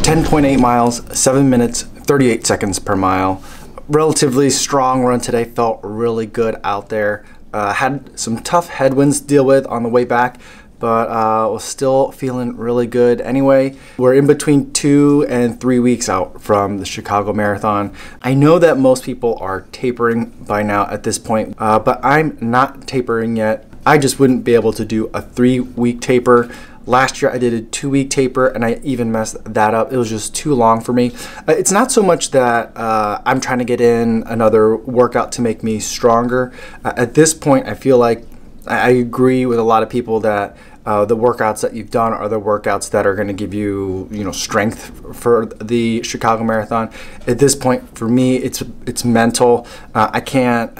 10.8 miles, 7 minutes, 38 seconds per mile. Relatively strong run today, felt really good out there. Had some tough headwinds to deal with on the way back, but was still feeling really good anyway. We're in between 2 and 3 weeks out from the Chicago Marathon. I know that most people are tapering by now at this point, but I'm not tapering yet. I just wouldn't be able to do a 3-week taper. Last year I did a 2-week taper and I even messed that up. It was just too long for me. It's not so much that I'm trying to get in another workout to make me stronger. At this point, I feel like I agree with a lot of people that the workouts that you've done are the workouts that are going to give you, strength for the Chicago Marathon. At this point, for me, it's mental. I can't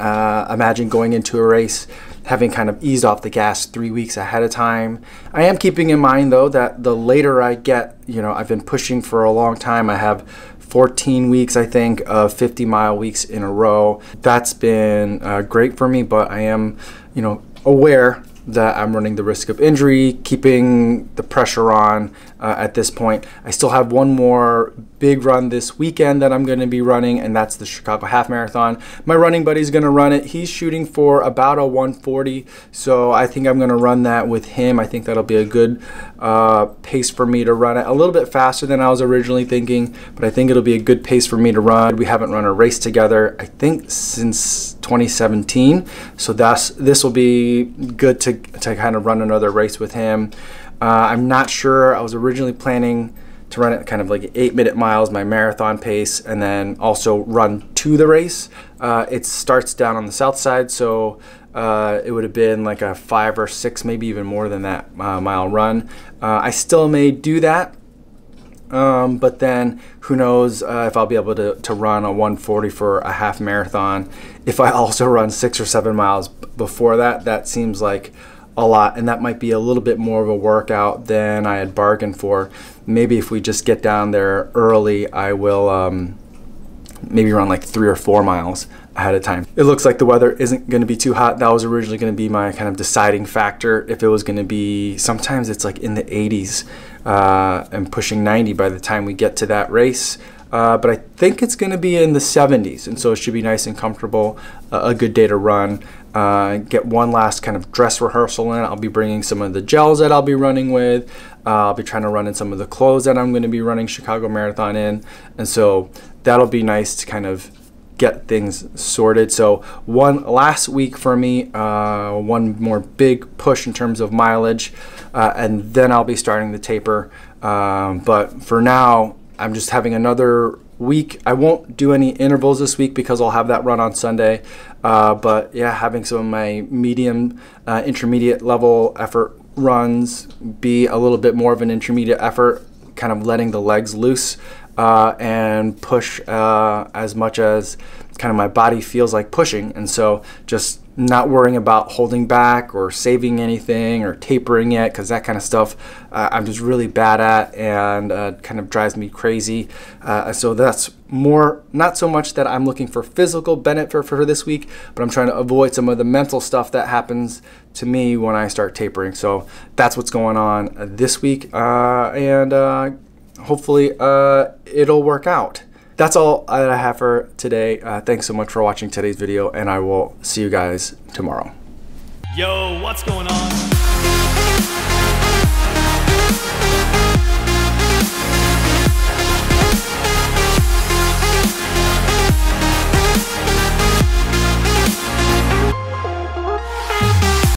imagine going into a race having kind of eased off the gas 3 weeks ahead of time. I am keeping in mind though that the later I get, I've been pushing for a long time. I have 14 weeks, I think, of 50-mile weeks in a row. That's been great for me, but I am, aware that I'm running the risk of injury, keeping the pressure on at this point. I still have one more big run this weekend that I'm going to be running, and that's the Chicago Half Marathon. My running buddy's going to run it. He's shooting for about a 1:40, so I think I'm going to run that with him. I think that'll be a good pace for me to run it. A little bit faster than I was originally thinking, but I think it'll be a good pace for me to run. We haven't run a race together, I think, since 2017, so this will be good to kind of run another race with him. I'm not sure. I was originally planning to run it kind of like 8-minute miles, my marathon pace, and then also run to the race. It starts down on the south side, so it would have been like a 5 or 6, maybe even more than that mile run. I still may do that, but then who knows if I'll be able to run a 1:40 for a half marathon. If I also run 6 or 7 miles before that, that seems like a lot, and that might be a little bit more of a workout than I had bargained for. Maybe if we just get down there early, I will maybe run like 3 or 4 miles ahead of time. It looks like the weather isn't going to be too hot. That was originally going to be my kind of deciding factor. If it was going to be, sometimes it's like in the 80s and pushing 90 by the time we get to that race. But I think it's going to be in the 70s, and so it should be nice and comfortable, a good day to run. Get one last kind of dress rehearsal in. I'll be bringing some of the gels that I'll be running with. I'll be trying to run in some of the clothes that I'm going to be running Chicago Marathon in, and so that'll be nice to kind of get things sorted. So one last week for me, one more big push in terms of mileage, and then I'll be starting the taper. But for now, I'm just having another week. I won't do any intervals this week because I'll have that run on Sunday. But yeah, having some of my medium, intermediate level effort runs be a little bit more of an intermediate effort, kind of letting the legs loose and push as much as kind of my body feels like pushing. And so just not worrying about holding back or saving anything or tapering it, because that kind of stuff I'm just really bad at and kind of drives me crazy. So that's more, not so much that I'm looking for physical benefit for this week, but I'm trying to avoid some of the mental stuff that happens to me when I start tapering. So that's what's going on this week, and hopefully it'll work out. That's all I have for today. Thanks so much for watching today's video, and I will see you guys tomorrow. Yo, what's going on?